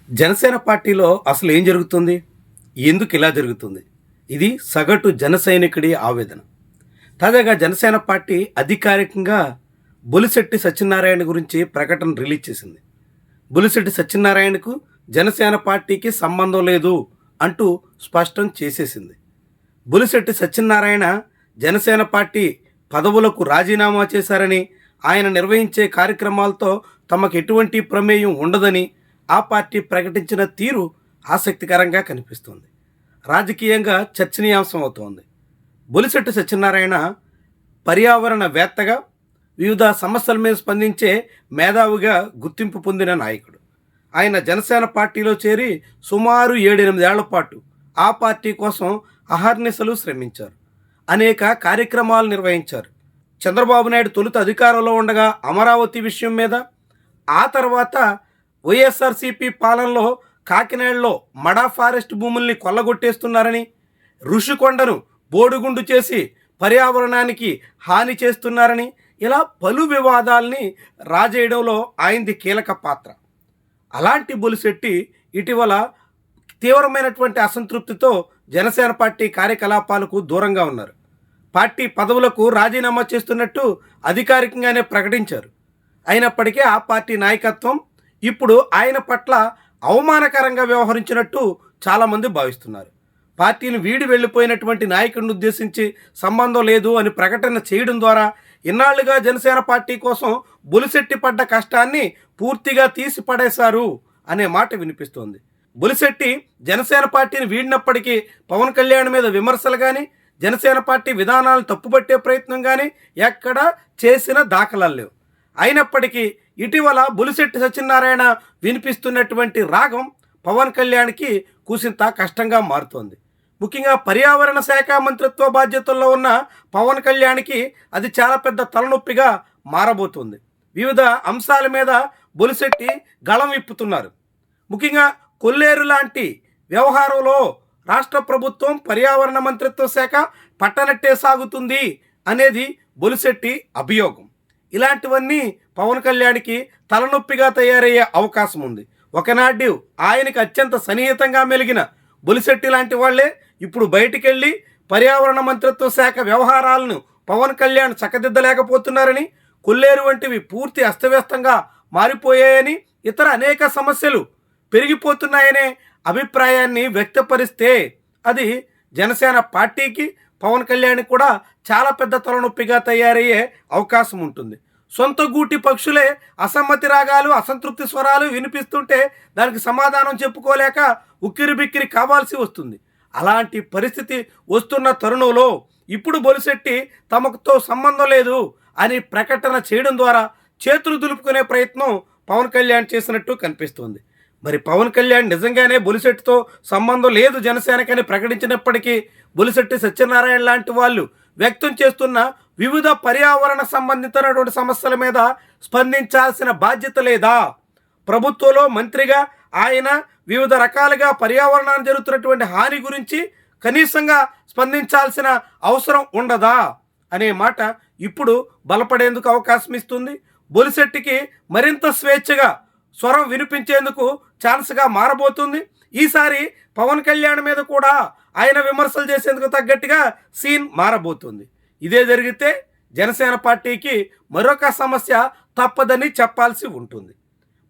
జనసేన పార్టీలో అసలు ఏం జరుగుతుంది? ఎందుకు ఇలా జరుగుతుంది? ఇది సగటు జన సైనికుడి ఆవేదన. తాజాగా జనసేన పార్టీ అధికారికంగా బొలిశెట్టి సత్యనారాయణ గురించి ప్రకటన రిలీజ్ చేసింది. బొలిశెట్టి సత్యనారాయణకు జనసేన పార్టీకి సంబంధం లేదు అంటూ స్పష్టం చేసేసింది. బొలిశెట్టి సత్యనారాయణ జనసేన పార్టీ పదవులకు రాజీనామా చేశారని, ఆయన నిర్వహించే కార్యక్రమాలతో తమకు ఎటువంటి ప్రమేయం ఉండదని ఆ పార్టీ ప్రకటించిన తీరు ఆసక్తికరంగా కనిపిస్తుంది. రాజకీయంగా చర్చనీయాంశం అవుతోంది. బొలిశెట్టి సత్యనారాయణ పర్యావరణవేత్తగా, వివిధ సమస్యల మీద స్పందించే మేధావిగా గుర్తింపు పొందిన నాయకుడు. ఆయన జనసేన పార్టీలో చేరి సుమారు 7-8 ఏళ్ల పాటు ఆ పార్టీ కోసం అహర్నిశలు శ్రమించారు. అనేక కార్యక్రమాలు నిర్వహించారు. చంద్రబాబు నాయుడు తొలుత అధికారంలో ఉండగా అమరావతి విషయం మీద, ఆ తర్వాత వైఎస్ఆర్సీపీ పాలనలో కాకినాడలో మడా ఫారెస్ట్ భూముల్ని కొల్లగొట్టేస్తున్నారని, ఋషికొండను బోడుగుండు చేసి పర్యావరణానికి హాని చేస్తున్నారని, ఇలా పలు వివాదాల్ని రాజేయడంలో ఆయనది కీలక పాత్ర. అలాంటి బొలిశెట్టి ఇటీవల తీవ్రమైనటువంటి అసంతృప్తితో జనసేన పార్టీ కార్యకలాపాలకు దూరంగా ఉన్నారు. పార్టీ పదవులకు రాజీనామా చేస్తున్నట్టు అధికారికంగానే ప్రకటించారు. అయినప్పటికీ ఆ పార్టీ నాయకత్వం ఇప్పుడు ఆయన పట్ల అవమానకరంగా వ్యవహరించినట్టు చాలామంది భావిస్తున్నారు. పార్టీని వీడి వెళ్ళిపోయినటువంటి నాయకుడిని ఉద్దేశించి సంబంధం లేదు అని ప్రకటన చేయడం ద్వారా ఇన్నాళ్లుగా జనసేన పార్టీ కోసం బొలిశెట్టి పడ్డ కష్టాన్ని పూర్తిగా తీసి పడేశారు అనే మాట వినిపిస్తోంది. బొలిశెట్టి జనసేన పార్టీని వీడినప్పటికీ పవన్ కళ్యాణ్ మీద విమర్శలు కానీ, జనసేన పార్టీ విధానాలను తప్పుపట్టే ప్రయత్నం కానీ ఎక్కడా చేసిన దాఖలాలు లేవు. అయినప్పటికీ ఇటీవల బొలిశెట్టి సత్యనారాయణ వినిపిస్తున్నటువంటి రాగం పవన్ కళ్యాణ్కి కూసింత కష్టంగా మారుతోంది. ముఖ్యంగా పర్యావరణ శాఖ మంత్రిత్వ బాధ్యతల్లో ఉన్న పవన్ కళ్యాణ్కి అది చాలా పెద్ద తలనొప్పిగా మారబోతుంది. వివిధ అంశాల మీద బొలిశెట్టి గళం విప్పుతున్నారు. ముఖ్యంగా కొల్లేరు లాంటి వ్యవహారంలో రాష్ట్ర ప్రభుత్వం పర్యావరణ మంత్రిత్వ శాఖ పట్టనట్టే సాగుతుంది అనేది బొలిశెట్టి అభియోగం. ఇలాంటివన్నీ పవన్ కళ్యాణ్కి తలనొప్పిగా తయారయ్యే అవకాశం ఉంది. ఒకనాడు ఆయనకి అత్యంత సన్నిహితంగా మెలిగిన బొలిశెట్టి లాంటి వాళ్లే ఇప్పుడు బయటికెళ్ళి పర్యావరణ మంత్రిత్వ శాఖ వ్యవహారాలను పవన్ కళ్యాణ్ చక్కదిద్దలేకపోతున్నారని, కొల్లేరు వంటివి పూర్తి అస్తవ్యస్తంగా మారిపోయాయని, ఇతర అనేక సమస్యలు పెరిగిపోతున్నాయనే అభిప్రాయాన్ని వ్యక్తపరిస్తే అది జనసేన పార్టీకి, పవన్ కళ్యాణ్ కూడా చాలా పెద్ద తలనొప్పిగా తయారయ్యే అవకాశం ఉంటుంది. సొంత గూటి పక్షులే అసమ్మతి రాగాలు, అసంతృప్తి స్వరాలు వినిపిస్తుంటే దానికి సమాధానం చెప్పుకోలేక ఉక్కిరిబిక్కిరి కావాల్సి వస్తుంది. అలాంటి పరిస్థితి వస్తున్న తరుణంలో ఇప్పుడు బొలిశెట్టి తమకుతో సంబంధం లేదు అని ప్రకటన చేయడం ద్వారా చేతులు దులుపుకునే ప్రయత్నం పవన్ కళ్యాణ్ చేసినట్టు కనిపిస్తుంది. మరి పవన్ కళ్యాణ్ నిజంగానే బొలిశెట్టితో సంబంధం లేదు జనసేనకని ప్రకటించినప్పటికీ బొలిశెట్టి సత్యనారాయణ లాంటి వాళ్ళు వ్యక్తం చేస్తున్న వివిధ పర్యావరణ సంబంధితమైనటువంటి సమస్యల మీద స్పందించాల్సిన బాధ్యత లేదా? ప్రభుత్వంలో మంత్రిగా ఆయన వివిధ రకాలుగా పర్యావరణానికి జరుగుతున్నటువంటి హాని గురించి కనీసంగా స్పందించాల్సిన అవసరం ఉండదా అనే మాట ఇప్పుడు బలపడేందుకు అవకాశం ఇస్తుంది. బొలిశెట్టికి మరింత స్వేచ్ఛగా స్వరం వినిపించేందుకు ఛాన్స్గా మారబోతుంది. ఈసారి పవన్ కళ్యాణ్ మీద కూడా ఆయన విమర్శలు చేసేందుకు తగ్గట్టుగా సీన్ మారబోతుంది. ఇదే జరిగితే జనసేన పార్టీకి మరొక సమస్య తప్పదని చెప్పాల్సి ఉంటుంది.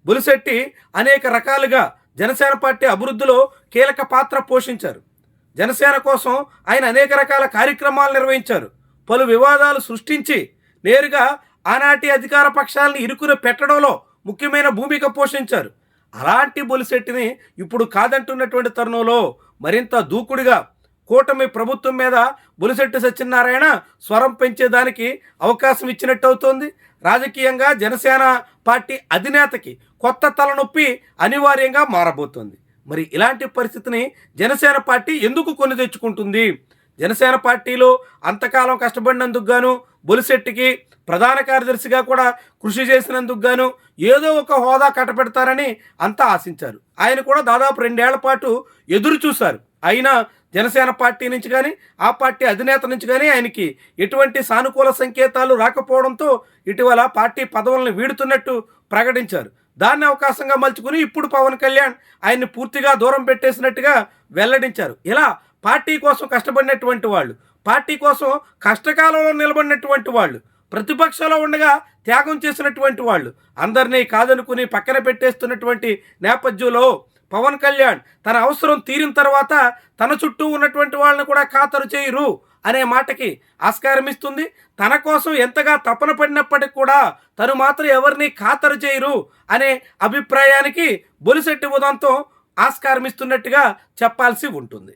బొలిశెట్టి అనేక రకాలుగా జనసేన పార్టీ అభివృద్ధిలో కీలక పాత్ర పోషించారు. జనసేన కోసం ఆయన అనేక రకాల కార్యక్రమాలు నిర్వహించారు. పలు వివాదాలు సృష్టించి నేరుగా ఆనాటి అధికార పక్షాలను ఇరుకున పెట్టడంలో ముఖ్యమైన భూమిక పోషించారు. అలాంటి బొలిశెట్టిని ఇప్పుడు కాదంటున్నటువంటి తరుణంలో మరింత దూకుడుగా కూటమి ప్రభుత్వం మీద బొలిశెట్టి సత్యనారాయణ స్వరం పెంచేదానికి అవకాశం ఇచ్చినట్టు అవుతోంది. రాజకీయంగా జనసేన పార్టీ అధినేతకి కొత్త తలనొప్పి అనివార్యంగా మారబోతోంది. మరి ఇలాంటి పరిస్థితిని జనసేన పార్టీ ఎందుకు కొని తెచ్చుకుంటుంది? జనసేన పార్టీలో అంతకాలం కష్టపడినందుకు గాను, బొలిశెట్టికి ప్రధాన కార్యదర్శిగా కూడా కృషి చేసినందుకు గాను ఏదో ఒక హోదా కట్టపెడతారని అంతా ఆశించారు. ఆయన కూడా దాదాపు 2 ఏళ్ల పాటు ఎదురు చూశారు. అయినా జనసేన పార్టీ నుంచి కానీ, ఆ పార్టీ అధినేత నుంచి కానీ ఆయనకి ఎటువంటి సానుకూల సంకేతాలు రాకపోవడంతో ఇటీవల పార్టీ పదవులను వీడుతున్నట్టు ప్రకటించారు. దాన్ని అవకాశంగా మలుచుకుని ఇప్పుడు పవన్ కళ్యాణ్ ఆయన్ని పూర్తిగా దూరం పెట్టేసినట్టుగా వెల్లడించారు. ఇలా పార్టీ కోసం కష్టపడినటువంటి వాళ్ళు, పార్టీ కోసం కష్టకాలంలో నిలబడినటువంటి వాళ్ళు, ప్రతిపక్షంలో ఉండగా త్యాగం చేసినటువంటి వాళ్ళు అందరినీ కాదనుకుని పక్కన పెట్టేస్తున్నటువంటి నేపథ్యంలో పవన్ కళ్యాణ్ తన అవసరం తీరిన తర్వాత తన చుట్టూ ఉన్నటువంటి వాళ్ళని కూడా ఖాతరు చేయరు అనే మాటకి ఆస్కారం ఇస్తుంది. తన కోసం ఎంతగా తపన పడినప్పటికి కూడా తను మాత్రం ఎవరిని ఖాతరు చేయరు అనే అభిప్రాయానికి బొలిశెట్టి ఉదంతం ఆస్కారం ఇస్తున్నట్టుగా చెప్పాల్సి ఉంటుంది.